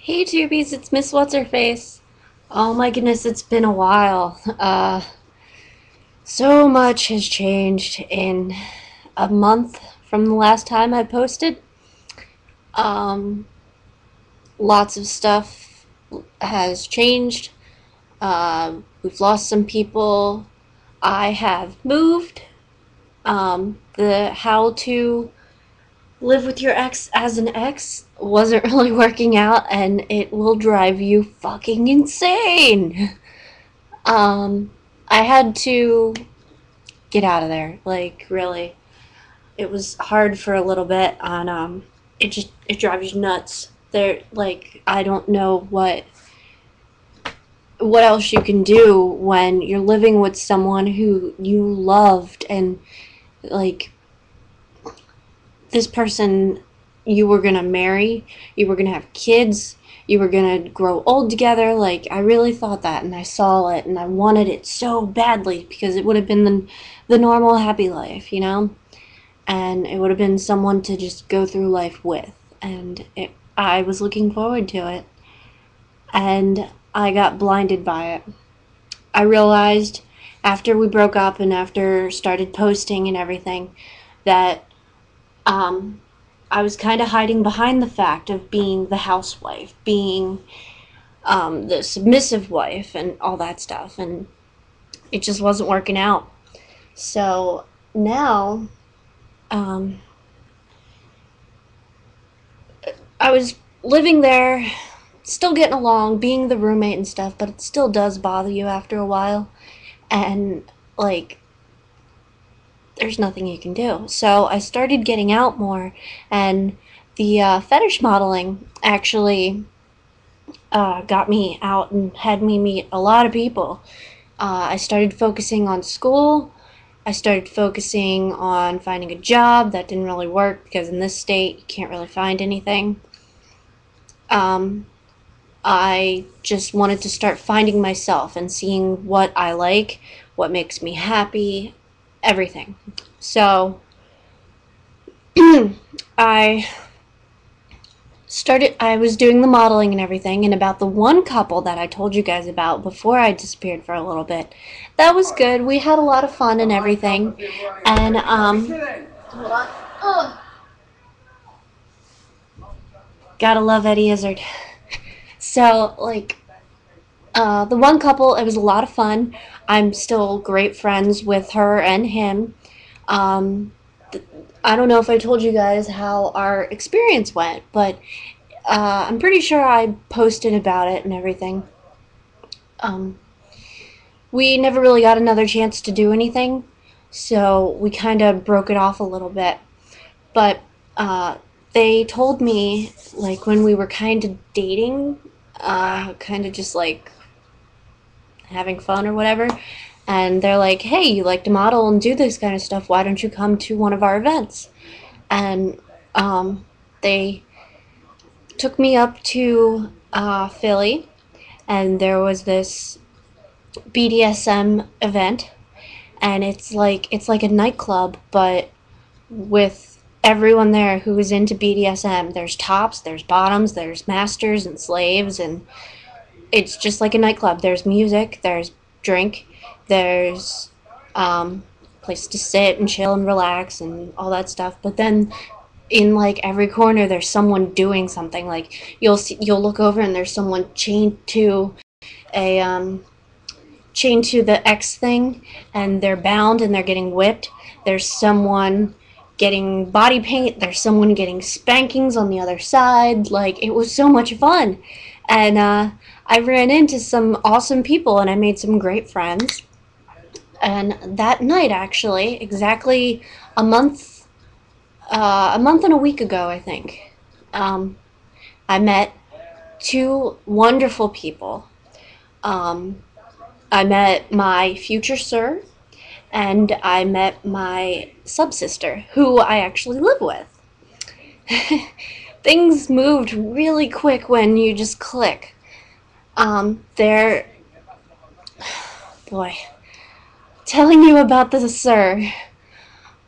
Hey Tubies, it's Miss What's-Her-Face. Oh my goodness, it's been a while. So much has changed in a month from the last time I posted. Um, Lots of stuff has changed. We've lost some people. I have moved. The how to live with your ex as an ex wasn't really working out, and it will drive you fucking insane. Um, I had to get out of there. Like, really. It was hard for a little bit on, it drives you nuts. There, like, I don't know what else you can do when you're living with someone who you loved, and, like, this person you were gonna marry, you were gonna have kids, you were gonna grow old together. Like, I really thought that, and I saw it, and I wanted it so badly because it would have been the normal happy life, you know? And it would have been someone to just go through life with. And I was looking forward to it. And I got blinded by it. I realized after we broke up and after started posting and everything that I was kind of hiding behind the fact of being the housewife, being the submissive wife, and all that stuff, and it just wasn't working out. So now, um, I was living there, still getting along, being the roommate and stuff, but it still does bother you after a while, and, like, there's nothing you can do. So I started getting out more, and the fetish modeling actually got me out and had me meet a lot of people. I started focusing on school. I started focusing on finding a job. That didn't really work because in this state you can't really find anything. I just wanted to start finding myself and seeing what I like, what makes me happy, everything. So I was doing the modeling and everything, and about the one couple that I told you guys about before I disappeared for a little bit, that was good. We had a lot of fun and everything, and hold on. Oh, gotta love Eddie Izzard. So, like, the one couple, it was a lot of fun. I'm still great friends with her and him. I don't know if I told you guys how our experience went, but I'm pretty sure I posted about it and everything. We never really got another chance to do anything, so we kind of broke it off a little bit. But they told me, like, when we were kind of dating, kind of just like having fun or whatever, and they're like, hey, you like to model and do this kind of stuff, why don't you come to one of our events? And they took me up to Philly, and there was this BDSM event, and it's like a nightclub, but with everyone there who is into BDSM. There's tops, there's bottoms, there's masters and slaves, and it's just like a nightclub. There's music, there's drink, there's place to sit and chill and relax and all that stuff. But then in, like, every corner there's someone doing something. Like, you'll look over and there's someone chained to the X thing, and they're bound and they're getting whipped. There's someone getting body paint. There's someone getting spankings on the other side. Like, it was so much fun. And I ran into some awesome people, and I made some great friends. And that night, actually, exactly a month and a week ago, I think, I met two wonderful people. I met my future sir, and I met my subsister, who I actually live with. Things moved really quick when you just click. Boy, telling you about the sir,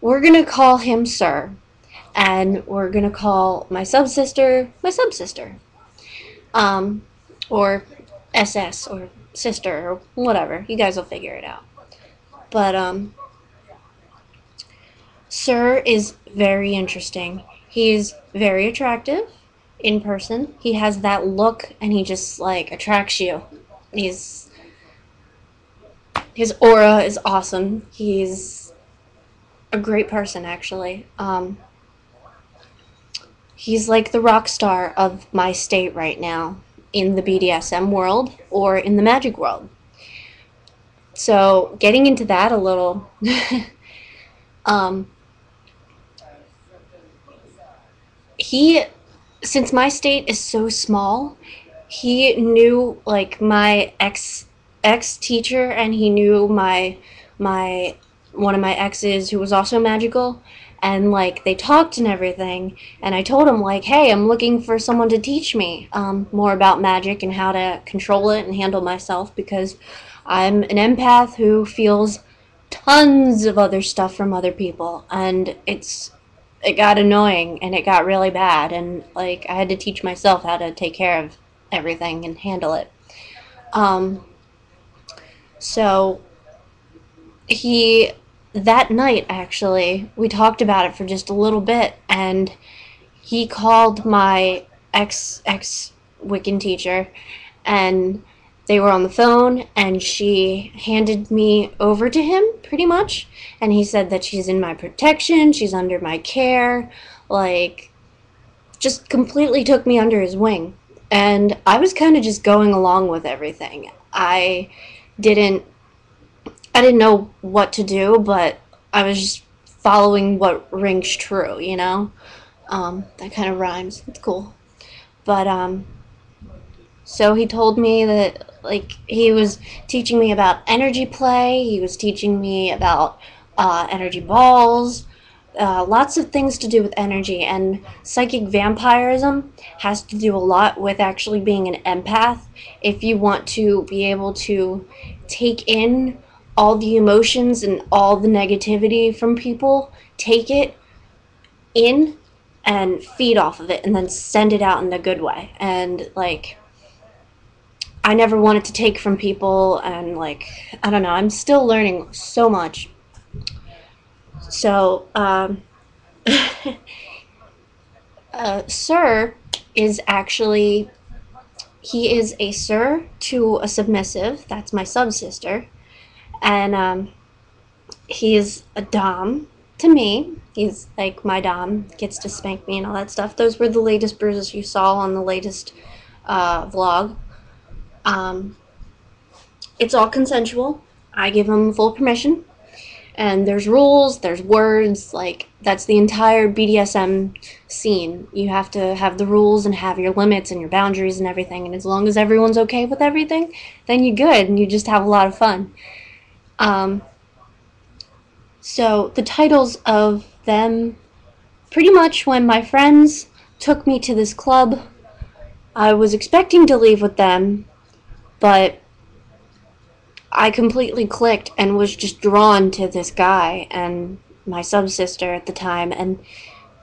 we're gonna call him sir, and we're gonna call my subsister my subsister. um, or SS or sister or whatever. You guys will figure it out. But Sir is very interesting. He's very attractive in person. He has that look, and he just like attracts you. He's his aura is awesome. He's a great person, actually. He's like the rock star of my state right now in the BDSM world or in the magic world. So, getting into that a little, um, he, since my state is so small, he knew like my ex teacher, and he knew my one of my exes who was also magical, and like they talked and everything, and I told him like, hey, I'm looking for someone to teach me more about magic and how to control it and handle myself, because I'm an empath who feels tons of other stuff from other people, and it got annoying and it got really bad, and like I had to teach myself how to take care of everything and handle it. Um, so he that night actually we talked about it for just a little bit, and he called my ex Wiccan teacher, and they were on the phone, and she handed me over to him pretty much, and he said that she's in my protection, she's under my care, like just completely took me under his wing. And I was kind of just going along with everything. Didn't I didn't know what to do, but I was just following what rings true, you know? That kind of rhymes. It's cool. But so he told me that like he was teaching me about energy play, he was teaching me about energy balls, lots of things to do with energy, and psychic vampirism has to do a lot with actually being an empath. If you want to be able to take in all the emotions and all the negativity from people, take it in and feed off of it and then send it out in a good way. And like I never wanted to take from people, and like I don't know, I'm still learning so much. So Sir is actually, he is a sir to a submissive. That's my subsister, and he's a dom to me. He's like my dom, gets to spank me and all that stuff. Those were the latest bruises you saw on the latest vlog. It's all consensual. I give him full permission. And there's rules, there's words, like that's the entire BDSM scene. You have to have the rules and have your limits and your boundaries and everything, and as long as everyone's okay with everything, then you're good and you just have a lot of fun. So the titles of them, pretty much when my friends took me to this club, I was expecting to leave with them, but I completely clicked and was just drawn to this guy and my subsister at the time, and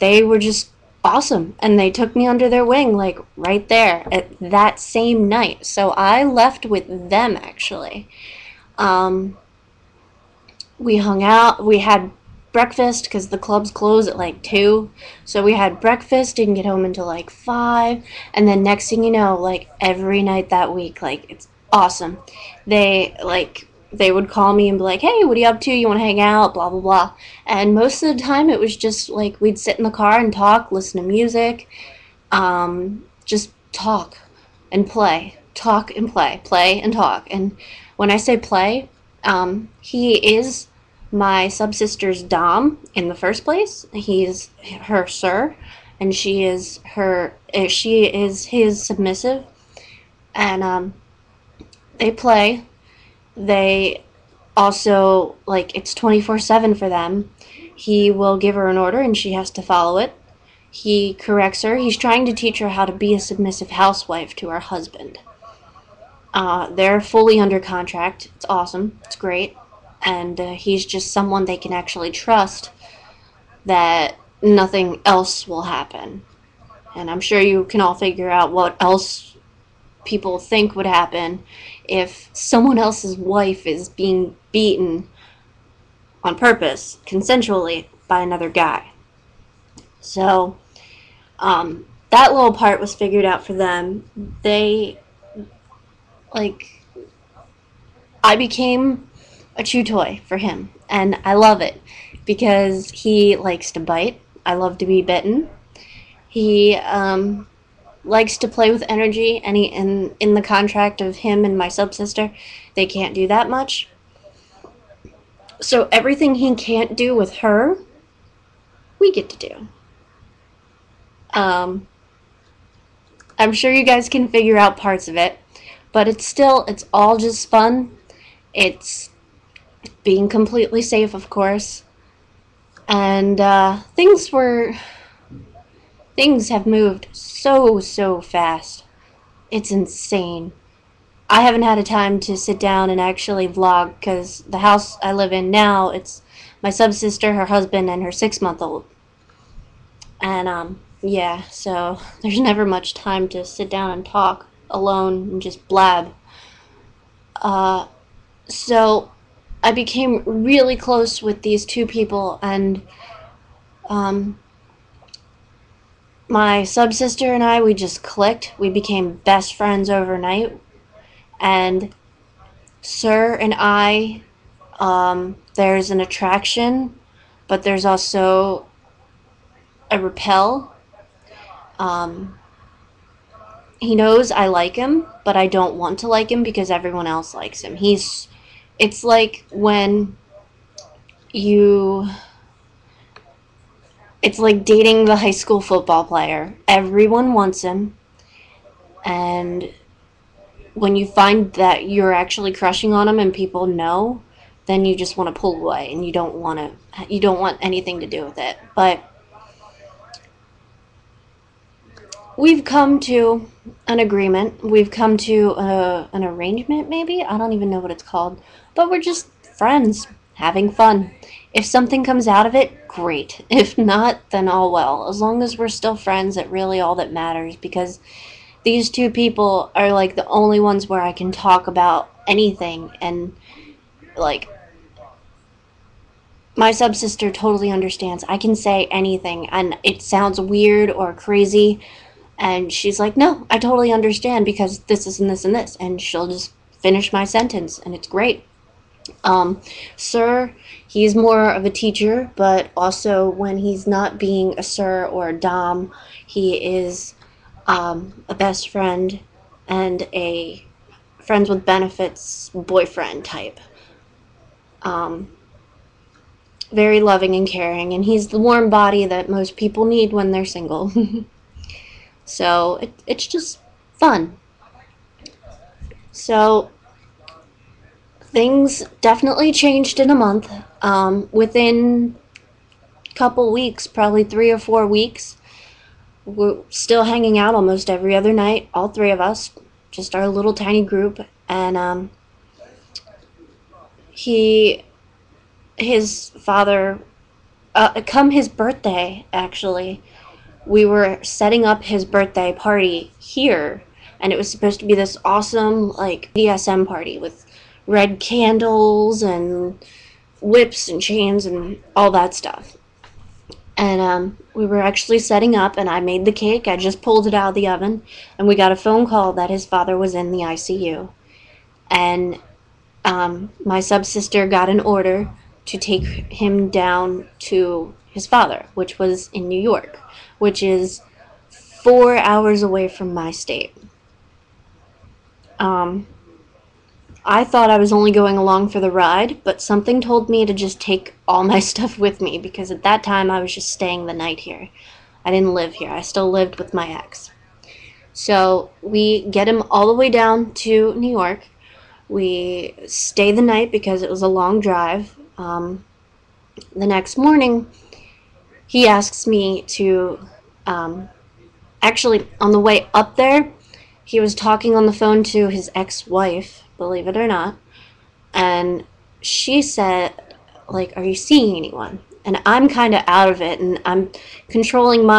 they were just awesome, and they took me under their wing like right there at that same night. So I left with them actually. We hung out, we had breakfast because the clubs close at like 2, so we had breakfast, didn't get home until like 5, and then next thing you know, like every night that week, like it's awesome. They would call me and be like, hey, what are you up to? You want to hang out? Blah, blah, blah. And most of the time it was just like we'd sit in the car and talk, listen to music, just talk and play. Talk and play. Play and talk. And when I say play, he is my subsister's dom in the first place. He's her sir, and she is his submissive. And they play. They also, like, it's 24/7 for them. He will give her an order and she has to follow it. He corrects her. He's trying to teach her how to be a submissive housewife to her husband. They're fully under contract. It's awesome. It's great. And he's just someone they can actually trust, that nothing else will happen. And I'm sure you can all figure out what else people think would happen if someone else's wife is being beaten on purpose, consensually, by another guy. So, that little part was figured out for them. They, like, I became a chew toy for him, and I love it because he likes to bite. I love to be bitten. He likes to play with energy, and in the contract of him and my subsister, they can't do that much. So everything he can't do with her, we get to do. I'm sure you guys can figure out parts of it, but it's all just fun. It's being completely safe, of course. And things have moved so fast. It's insane. I haven't had a time to sit down and actually vlog because the house I live in now, it's my subsister, her husband, and her 6-month-old. And yeah, so there's never much time to sit down and talk alone and just blab. So I became really close with these two people, and my subsister and I, we just clicked. We became best friends overnight. And Sir and I, there's an attraction, but there's also a repel. He knows I like him, but I don't want to like him because everyone else likes him. It's like when it's like dating the high school football player. Everyone wants him, and when you find that you're actually crushing on him and people know, then you just want to pull away and you don't want anything to do with it. But we've come to an agreement. We've come to an arrangement, maybe? I don't even know what it's called. But we're just friends, having fun. If something comes out of it, great. If not, then all well. As long as we're still friends, it's really all that matters, because these two people are like the only ones where I can talk about anything. And like, my subsister totally understands. I can say anything and it sounds weird or crazy, and she's like, no, I totally understand because this is and this and this, and she'll just finish my sentence, and it's great. Sir, he's more of a teacher, but also when he's not being a sir or a dom, he is a best friend and a friends with benefits boyfriend type. Very loving and caring, and he's the warm body that most people need when they're single. So it's just fun. So things definitely changed in a month. Within a couple weeks, probably 3 or 4 weeks, we're still hanging out almost every other night, all three of us, just our little tiny group. And his father, come his birthday, actually, we were setting up his birthday party here, and it was supposed to be this awesome, like, BDSM party with red candles and whips and chains and all that stuff. And we were actually setting up, and I made the cake. I just pulled it out of the oven, and we got a phone call that his father was in the ICU. And my subsister got an order to take him down to his father, which was in New York, which is 4 hours away from my state. I thought I was only going along for the ride, but something told me to just take all my stuff with me, because at that time I was just staying the night here. I didn't live here. I still lived with my ex. So we get him all the way down to New York. We stay the night because it was a long drive. The next morning, he asks me to, actually, on the way up there, he was talking on the phone to his ex-wife, believe it or not, and she said, like, are you seeing anyone? And I'm kind of out of it, and I'm controlling my